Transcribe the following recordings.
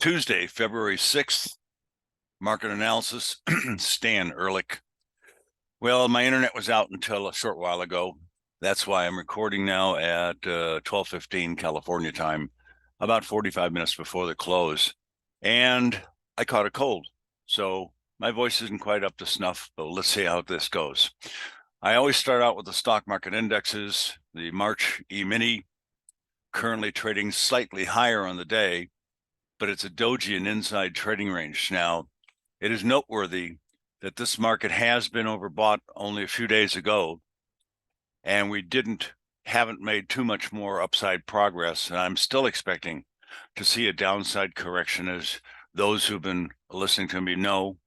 Tuesday, February 6th, market analysis, Stan Ehrlich. Well, my internet was out until a short while ago. That's why I'm recording now at 12:15 California time, about 45 minutes before the close. And I caught a cold, so my voice isn't quite up to snuff, but let's see how this goes. I always start out with the stock market indexes, the March E-mini, currently trading slightly higher on the day, but it's a doji and inside trading range. Now, it is noteworthy that this market has been overbought only a few days ago, and we haven't made too much more upside progress. And I'm still expecting to see a downside correction, as those who've been listening to me know,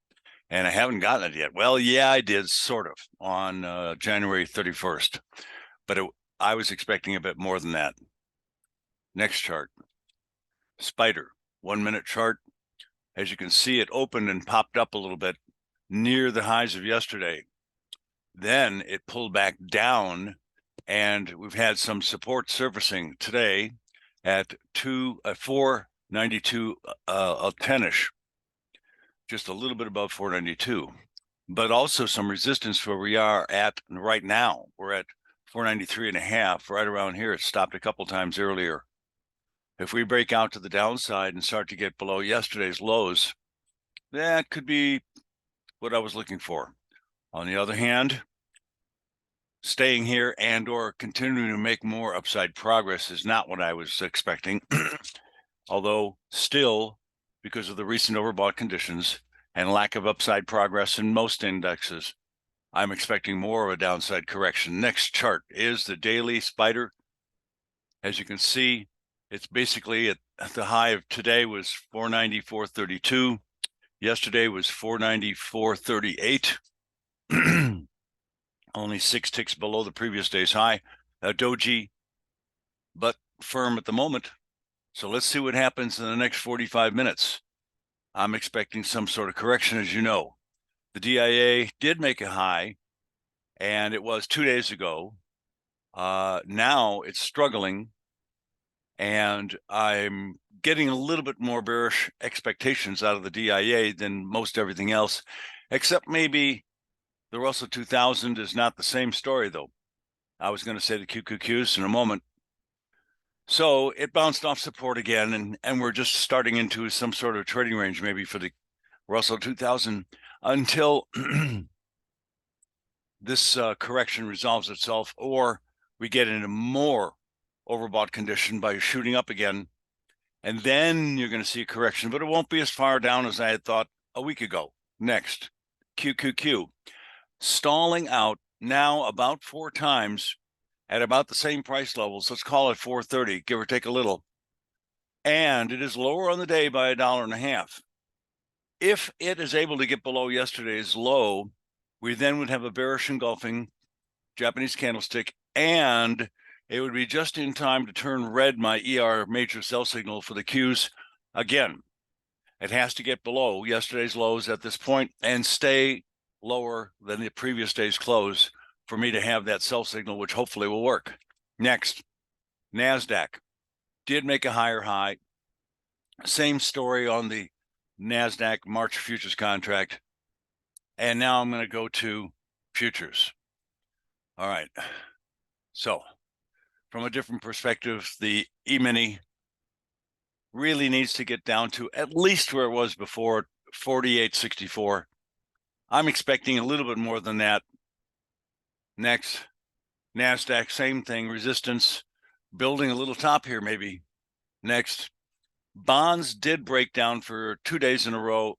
and I haven't gotten it yet. Well, yeah, I did, sort of, on January 31st, but I was expecting a bit more than that. Next chart, Spider, 1 minute chart. As you can see, it opened and popped up a little bit near the highs of yesterday. Then it pulled back down, and we've had some support surfacing today at 492 a 10ish, just a little bit above 492, but also some resistance where we are at right now. We're at 493 and a half, right around here. It stopped a couple times earlier. If we break out to the downside and start to get below yesterday's lows, that could be what I was looking for. On the other hand, staying here and or continuing to make more upside progress is not what I was expecting. Although still, because of the recent overbought conditions and lack of upside progress in most indexes, I'm expecting more of a downside correction. Next chart is the daily Spider. As you can see, it's basically at the high of today was 494.32. Yesterday was 494.38. Only 6 ticks below the previous day's high. Doji, but firm at the moment. So let's see what happens in the next 45 minutes. I'm expecting some sort of correction, as you know. The DIA did make a high, and it was 2 days ago. Now it's struggling, and I'm getting a little bit more bearish expectations out of the DIA than most everything else, except maybe the Russell 2000 is not the same story, though. I was going to say the QQQs in a moment. So it bounced off support again, and we're just starting into some sort of trading range maybe for the Russell 2000 until this correction resolves itself, or we get into more overbought condition by shooting up again. And then you're going to see a correction, but it won't be as far down as I had thought a week ago. Next, QQQ. Stalling out now about 4 times at about the same price levels. Let's call it 430, give or take a little. And it is lower on the day by $1.50. If it is able to get below yesterday's low, we then would have a bearish engulfing Japanese candlestick, and it would be just in time to turn red my ER major sell signal for the Qs. Again, it has to get below yesterday's lows at this point and stay lower than the previous day's close for me to have that sell signal, which hopefully will work. Next, NASDAQ did make a higher high. Same story on the NASDAQ March futures contract. And now I'm going to go to futures. All right. So from a different perspective, the E-mini really needs to get down to at least where it was before, 48.64. I'm expecting a little bit more than that. Next, NASDAQ, same thing, resistance, building a little top here maybe. Next, bonds did break down for 2 days in a row,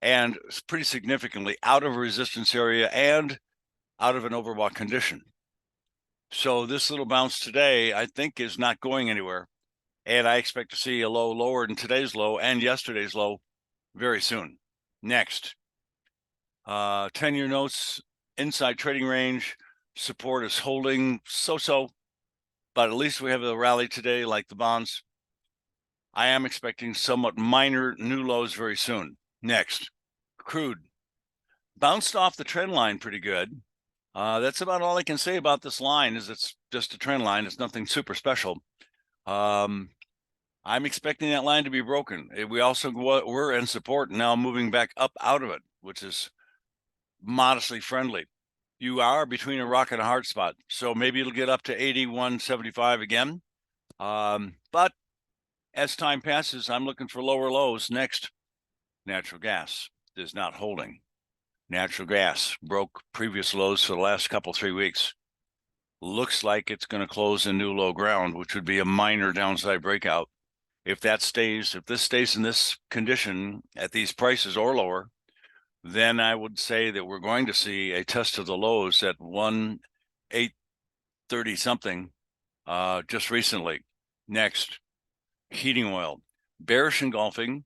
and pretty significantly out of a resistance area and out of an overbought condition. So this little bounce today, I think, is not going anywhere. And I expect to see a low lower than today's low and yesterday's low very soon. Next, 10-year notes, inside trading range, support is holding so-so, but at least we have a rally today like the bonds. I am expecting somewhat minor new lows very soon. Next, crude bounced off the trend line pretty good. That's about all I can say about this line, is it's just a trend line. It's nothing super special. I'm expecting that line to be broken. We also we're in support now, moving back up out of it, which is modestly friendly. You are between a rock and a hard spot, so maybe it'll get up to 81.75 again. But as time passes, I'm looking for lower lows. Next, natural gas is not holding. Natural gas broke previous lows for the last couple, 3 weeks. Looks like it's going to close in new low ground, which would be a minor downside breakout. If this stays in this condition at these prices or lower, then I would say that we're going to see a test of the lows at 1,830 something just recently. Next, heating oil. Bearish engulfing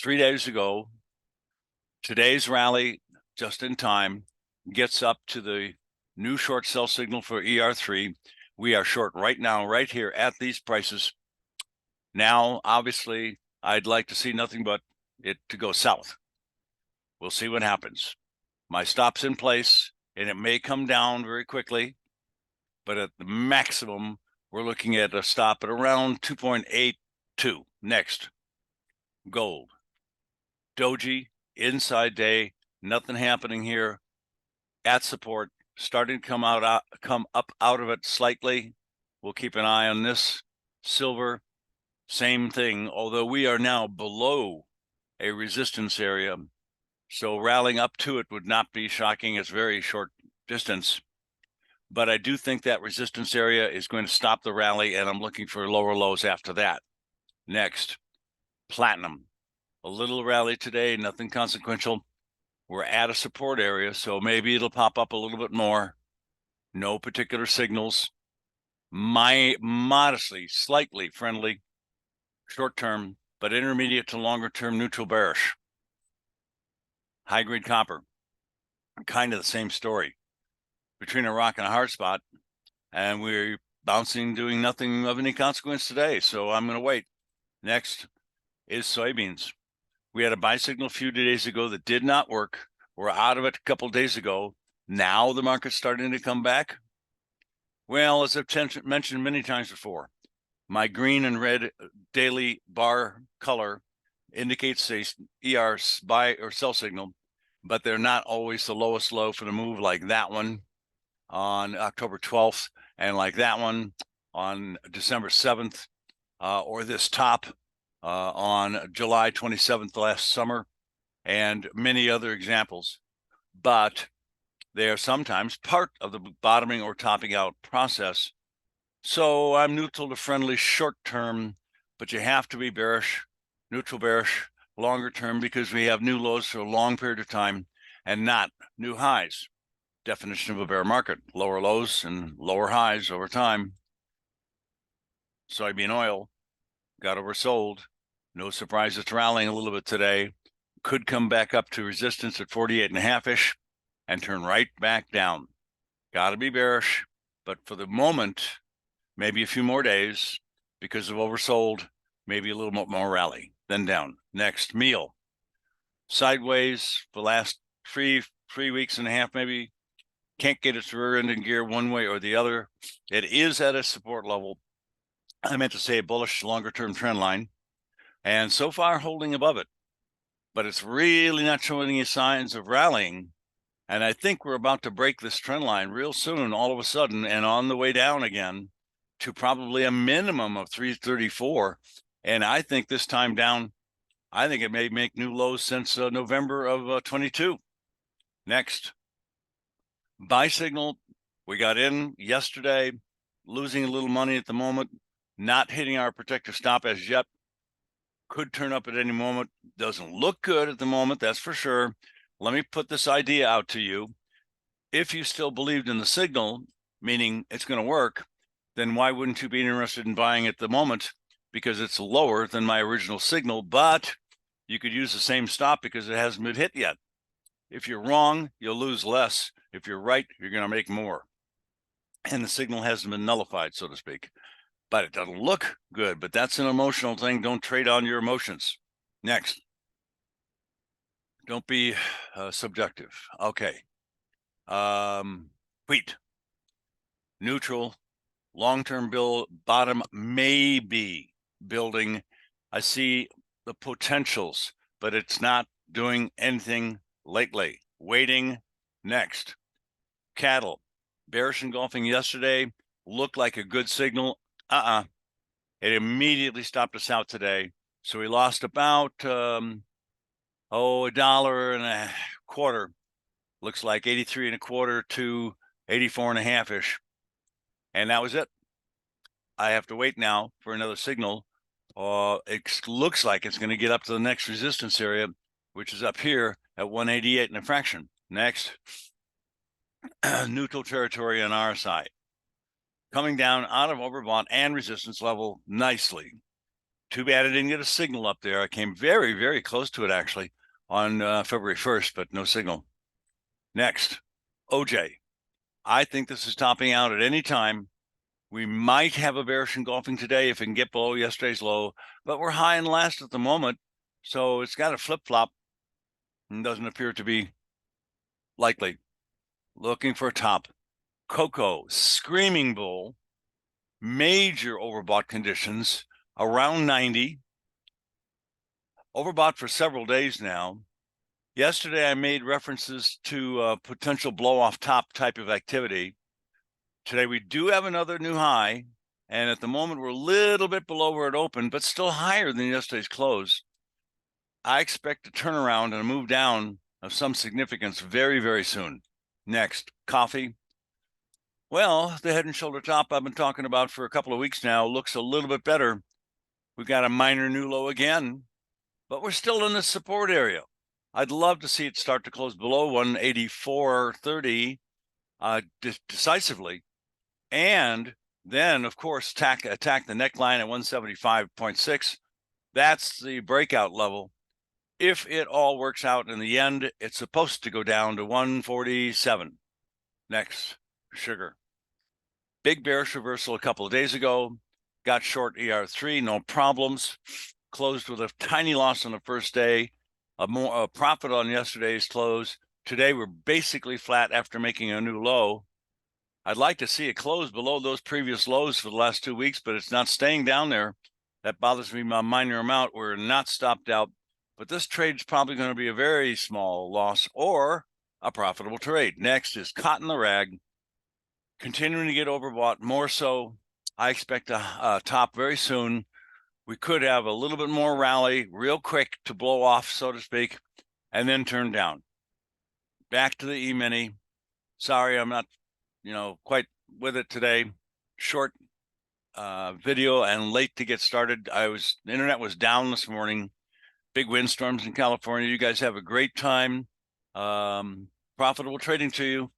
3 days ago. Today's rally, just in time, gets up to the new short sell signal for ER3. We are short right now, right here at these prices. Now, obviously, I'd like to see nothing but it to go south. We'll see what happens. My stop's in place, and it may come down very quickly, but at the maximum, we're looking at a stop at around 2.82. Next, gold. Doji, inside day, nothing happening here. At support, starting to come up out of it slightly. We'll keep an eye on this. Silver, same thing, although we are now below a resistance area. So rallying up to it would not be shocking. It's very short distance. But I do think that resistance area is going to stop the rally, and I'm looking for lower lows after that. Next, platinum. A little rally today, nothing consequential. We're at a support area, so maybe it'll pop up a little bit more. No particular signals. Modestly, slightly friendly, short term, but intermediate to longer term neutral bearish. High grade copper, kind of the same story. Between a rock and a hard spot, and we're bouncing, doing nothing of any consequence today. So I'm going to wait. Next is soybeans. We had a buy signal a few days ago that did not work. We're out of it a couple of days ago. Now the market's starting to come back. Well, as I've mentioned many times before, my green and red daily bar color indicates a ER buy or sell signal, but they're not always the lowest low for the move, like that one on October 12th and like that one on December 7th, or this top on July 27th last summer, and many other examples. But they are sometimes part of the bottoming or topping out process. So I'm neutral to friendly short term, but you have to be bearish, neutral bearish, longer term, because we have new lows for a long period of time and not new highs. Definition of a bear market: lower lows and lower highs over time. Soybean oil got oversold. No surprise it's rallying a little bit today. Could come back up to resistance at 48.5-ish and turn right back down. Got to be bearish, but for the moment, maybe a few more days because of oversold, maybe a little more rally, then down. Next, meal. Sideways for the last three weeks and a half, maybe. Can't get its rear end in gear one way or the other. It is at a support level. I meant to say a bullish longer-term trend line, and so far holding above it. But it's really not showing any signs of rallying. And I think we're about to break this trend line real soon, all of a sudden, and on the way down again to probably a minimum of 334. And I think this time down, I think it may make new lows since November of 22. Next, buy signal. We got in yesterday, losing a little money at the moment, not hitting our protective stop as yet. Could turn up at any moment. Doesn't look good at the moment, that's for sure. Let me put this idea out to you. If you still believed in the signal, meaning it's going to work, then why wouldn't you be interested in buying at the moment? Because it's lower than my original signal, but you could use the same stop because it hasn't been hit yet. If you're wrong, you'll lose less. If you're right, you're going to make more. And the signal hasn't been nullified, so to speak. But it doesn't look good, but that's an emotional thing. Don't trade on your emotions. Next. Don't be subjective. Okay. Wheat. Neutral. Long-term bill bottom maybe building. I see the potentials, but it's not doing anything lately. Waiting. Next. Cattle. Bearish engulfing yesterday looked like a good signal. It immediately stopped us out today. So we lost about $1.25. Looks like 83.25 to 84.5-ish. And that was it. I have to wait now for another signal. It looks like it's going to get up to the next resistance area, which is up here at 188 and a fraction. Next, neutral territory on our side. Coming down out of overbought and resistance level nicely. Too bad I didn't get a signal up there. I came very, very close to it actually on February 1st, but no signal. Next, OJ. I think this is topping out at any time. We might have a bearish engulfing today if it can get below yesterday's low, but we're high and last at the moment, so it's got a flip-flop and doesn't appear to be likely. Looking for a top. Cocoa, screaming bull, major overbought conditions, around 90. Overbought for several days now. Yesterday, I made references to potential blow-off top type of activity. Today, we do have another new high, and at the moment, we're a little bit below where it opened, but still higher than yesterday's close. I expect a turnaround and a move down of some significance very, very soon. Next, coffee. Well, the head and shoulder top I've been talking about for a couple of weeks now looks a little bit better. We've got a minor new low again, but we're still in the support area. I'd love to see it start to close below 184.30 decisively. And then, of course, attack the neckline at 175.6. That's the breakout level. If it all works out in the end, it's supposed to go down to 147. Next, sugar. Big bearish reversal a couple of days ago. Got short ER3, no problems. Closed with a tiny loss on the first day. A profit on yesterday's close. Today, we're basically flat after making a new low. I'd like to see it close below those previous lows for the last 2 weeks, but it's not staying down there. That bothers me a minor amount. We're not stopped out, but this trade's probably going to be a very small loss or a profitable trade. Next is cotton the rag, continuing to get overbought more so. I expect a top very soon. We could have a little bit more rally real quick to blow off, so to speak, and then turn down. Back to the E-mini. Sorry, I'm not quite with it today. Short video and late to get started. The internet was down this morning. Big windstorms in California. You guys have a great time. Profitable trading to you.